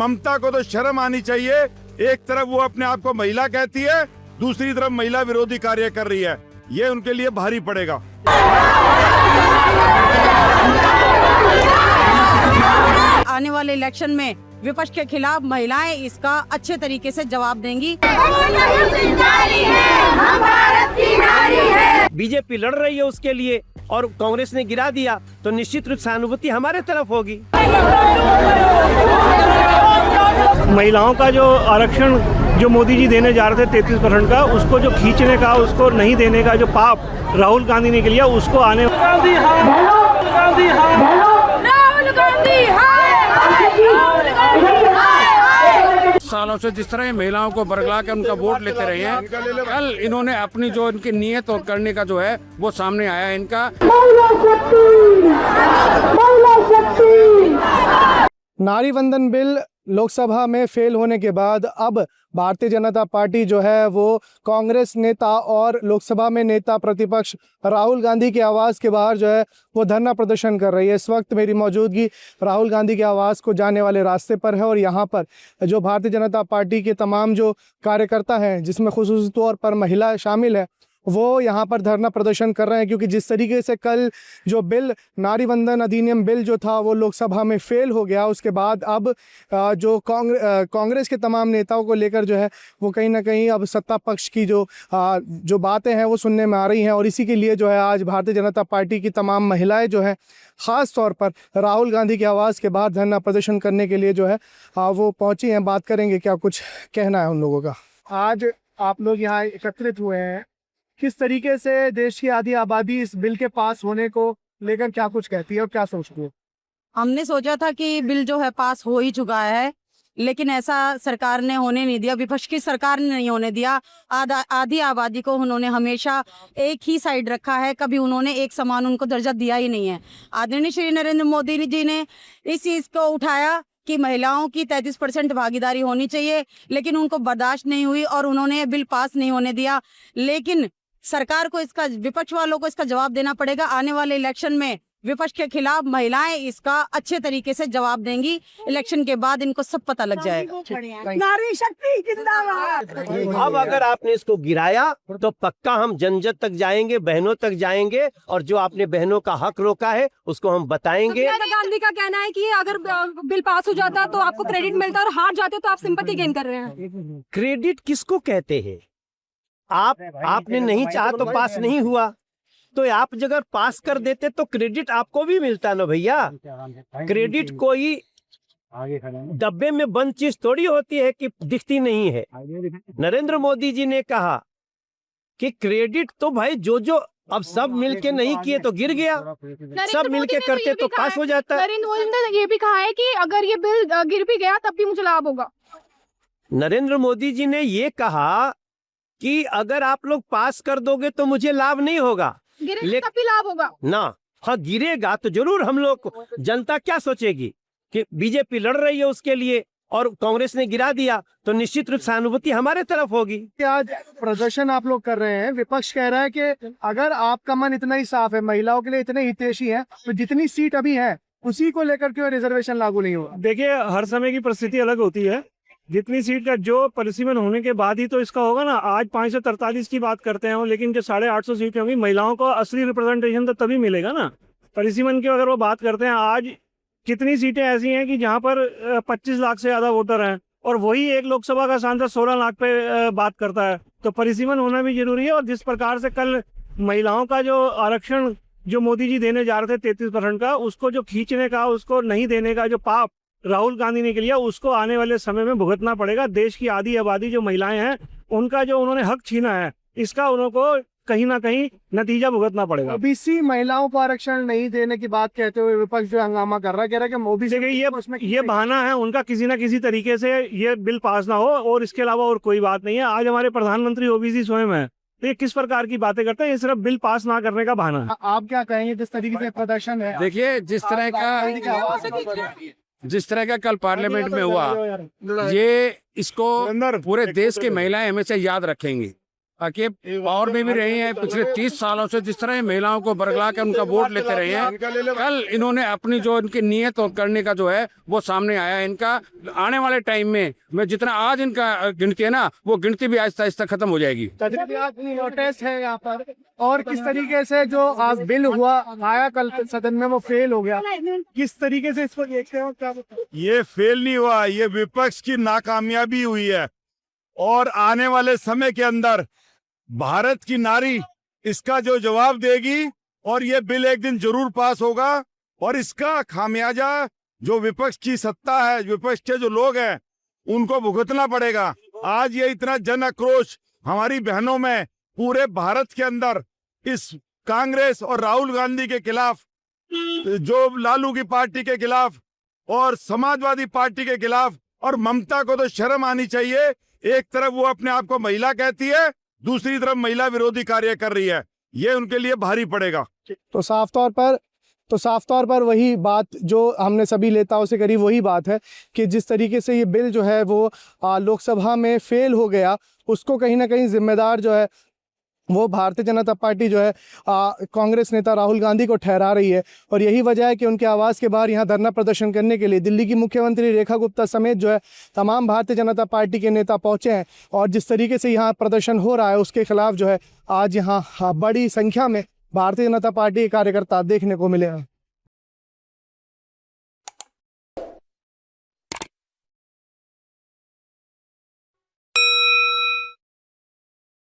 ममता को तो शर्म आनी चाहिए। एक तरफ वो अपने आप को महिला कहती है, दूसरी तरफ महिला विरोधी कार्य कर रही है। ये उनके लिए भारी पड़ेगा। आने वाले इलेक्शन में विपक्ष के खिलाफ महिलाएं इसका अच्छे तरीके से जवाब देंगी। बीजेपी लड़ रही है उसके लिए और कांग्रेस ने गिरा दिया तो निश्चित रूप से सहानुभूति हमारे तरफ होगी। महिलाओं का जो आरक्षण जो मोदी जी देने जा रहे थे 33% का, उसको जो खींचने का, उसको नहीं देने का जो पाप राहुल गांधी ने किया, उसको आने सालों से जिस तरह महिलाओं को बरगला कर उनका वोट लेते रहे हैं, कल इन्होंने अपनी जो इनकी नीयत और करने का जो है वो सामने आया है इनका। नारी वंदन बिल लोकसभा में फेल होने के बाद अब भारतीय जनता पार्टी जो है वो कांग्रेस नेता और लोकसभा में नेता प्रतिपक्ष राहुल गांधी के आवास के बाहर जो है वो धरना प्रदर्शन कर रही है। इस वक्त मेरी मौजूदगी राहुल गांधी के आवास को जाने वाले रास्ते पर है और यहाँ पर जो भारतीय जनता पार्टी के तमाम जो कार्यकर्ता हैं, जिसमें खुसूसी तौर पर महिला शामिल है, वो यहाँ पर धरना प्रदर्शन कर रहे हैं। क्योंकि जिस तरीके से कल जो बिल नारी वंदन अधिनियम बिल जो था वो लोकसभा में फेल हो गया, उसके बाद अब जो कांग्रेस के तमाम नेताओं को लेकर जो है वो कहीं ना कहीं अब सत्ता पक्ष की जो बातें हैं वो सुनने में आ रही हैं। और इसी के लिए जो है आज भारतीय जनता पार्टी की तमाम महिलाएं जो है ख़ास तौर पर राहुल गांधी के आवास के बाहर धरना प्रदर्शन करने के लिए जो है वो पहुँची हैं। बात करेंगे क्या कुछ कहना है उन लोगों का। आज आप लोग यहाँ एकत्रित हुए हैं, किस तरीके से देश की आधी आबादी इस बिल के पास होने को लेकर क्या कुछ कहती है और क्या सोचती है? हमने सोचा था कि बिल जो है पास हो ही चुका है, लेकिन ऐसा सरकार ने होने नहीं दिया, विपक्ष की सरकार ने नहीं होने दिया। आधी आबादी को उन्होंने हमेशा एक ही साइड रखा है, कभी उन्होंने एक समान उनको दर्जा दिया ही नहीं है। आदरणीय श्री नरेंद्र मोदी जी ने इस चीज़ को उठाया कि महिलाओं की 33% भागीदारी होनी चाहिए, लेकिन उनको बर्दाश्त नहीं हुई और उन्होंने बिल पास नहीं होने दिया। लेकिन सरकार को इसका, विपक्ष वालों को इसका जवाब देना पड़ेगा। आने वाले इलेक्शन में विपक्ष के खिलाफ महिलाएं इसका अच्छे तरीके से जवाब देंगी। इलेक्शन के बाद इनको सब पता लग जाएगा। नारी शक्ति जिंदाबाद। अब अगर आपने इसको गिराया तो पक्का हम जन जन तक जाएंगे, बहनों तक जाएंगे और जो आपने बहनों का हक रोका है उसको हम बताएंगे। गांधी का कहना है कि अगर बिल पास हो जाता तो आपको क्रेडिट मिलता और हार जाते तो आप सिंपैथी गेन कर रहे हैं। क्रेडिट किसको कहते हैं? आपने नहीं चाहा तो पास नहीं हुआ, तो आप अगर पास कर देते तो क्रेडिट आपको भी मिलता ना भैया। क्रेडिट कोई डब्बे में बंद चीज थोड़ी होती है कि दिखती नहीं है। नरेंद्र मोदी जी ने कहा कि क्रेडिट तो भाई जो अब सब मिलके नहीं किए तो गिर गया, सब मिलके करते तो पास हो जाता। नरेंद्र मोदी ने ये भी कहा है कि अगर ये बिल गिर भी गया तब भी मुझे लाभ होगा। नरेंद्र मोदी जी ने ये कहा कि अगर आप लोग पास कर दोगे तो मुझे लाभ नहीं होगा, तब भी लाभ होगा ना। हाँ, गिरेगा तो जरूर। हम लोग जनता क्या सोचेगी कि बीजेपी लड़ रही है उसके लिए और कांग्रेस ने गिरा दिया तो निश्चित रूप से सहानुभूति हमारे तरफ होगी। आज प्रदर्शन आप लोग कर रहे हैं, विपक्ष कह रहा है कि अगर आपका मन इतना ही साफ है, महिलाओं के लिए इतने हितैषी है, तो जितनी सीट अभी है उसी को लेकर क्यों रिजर्वेशन लागू नहीं हुआ? देखिए, हर समय की परिस्थिति अलग होती है। जितनी सीट का जो परिसीमन होने के बाद ही तो इसका होगा ना। आज 543 की बात करते हैं, लेकिन जो 850 सीटें होंगी, महिलाओं को असली रिप्रेजेंटेशन तो तभी मिलेगा ना। परिसीमन की अगर वो बात करते हैं, आज कितनी सीटें ऐसी हैं कि जहां पर 25 लाख से ज़्यादा वोटर हैं और वही एक लोकसभा का सांसद 16 लाख पे बात करता है, तो परिसीमन होना भी जरूरी है। और जिस प्रकार से कल महिलाओं का जो आरक्षण जो मोदी जी देने जा रहे थे 33% का, उसको जो खींचने का, उसको नहीं देने का जो पाप राहुल गांधी ने किया, उसको आने वाले समय में भुगतना पड़ेगा। देश की आधी आबादी जो महिलाएं हैं, उनका जो उन्होंने हक छीना है, इसका उनको कहीं ना कहीं नतीजा भुगतना पड़ेगा। ओबीसी महिलाओं को आरक्षण नहीं देने की बात कहते हुए विपक्ष जो हंगामा कर रहा है, कह रहा है कि ओबीसी ये बहाना है उनका, किसी ना किसी तरीके से ये बिल पास ना हो, और इसके अलावा और कोई बात नहीं है। आज हमारे प्रधानमंत्री ओबीसी स्वयं है, तो ये किस प्रकार की बातें करते हैं? ये सिर्फ बिल पास ना करने का बहाना है। आप क्या कहेंगे जिस तरीके से प्रदर्शन है? देखिए, जिस तरह का कल पार्लियामेंट में हुआ, ये इसको पूरे देश की महिलाएं हमेशा याद रखेंगी। कि पावर में भी रही हैं पिछले 30 सालों से, जिस तरह ये महिलाओं को बरगला कर उनका वोट लेते रहे हैं, कल इन्होंने अपनी जो इनकी नीयत और करने का जो है वो सामने आया है। इनका आने वाले टाइम में जितना आज इनका गिनती है ना, वो गिनती भी आहिस्ता आहिस्ता खत्म हो जाएगी। नोटिस है यहाँ पर, और किस तरीके से जो आज बिल हुआ आया कल सदन में वो फेल हो गया, किस तरीके से इसको देखते हो, क्या बताओ? ये फेल नहीं हुआ, ये विपक्ष की नाकामयाबी हुई है। और आने वाले समय के अंदर भारत की नारी इसका जो जवाब देगी, और ये बिल एक दिन जरूर पास होगा, और इसका खामियाजा जो विपक्ष की सत्ता है, विपक्ष के जो लोग हैं, उनको भुगतना पड़ेगा। आज ये इतना जन आक्रोश हमारी बहनों में पूरे भारत के अंदर इस कांग्रेस और राहुल गांधी के खिलाफ, जो लालू की पार्टी के खिलाफ और समाजवादी पार्टी के खिलाफ, और ममता को तो शर्म आनी चाहिए। एक तरफ वो अपने आप को महिला कहती है, दूसरी तरफ महिला विरोधी कार्य कर रही है। ये उनके लिए भारी पड़ेगा। तो साफ तौर पर वही बात जो हमने सभी नेताओं से करी, वही बात है कि जिस तरीके से ये बिल जो है वो लोकसभा में फेल हो गया, उसको कहीं ना कहीं जिम्मेदार जो है वो भारतीय जनता पार्टी जो है कांग्रेस नेता राहुल गांधी को ठहरा रही है। और यही वजह है कि उनके आवास के बाहर यहाँ धरना प्रदर्शन करने के लिए दिल्ली की मुख्यमंत्री रेखा गुप्ता समेत जो है तमाम भारतीय जनता पार्टी के नेता पहुँचे हैं। और जिस तरीके से यहाँ प्रदर्शन हो रहा है उसके खिलाफ जो है आज यहाँ बड़ी संख्या में भारतीय जनता पार्टी के कार्यकर्ता देखने को मिले हैं।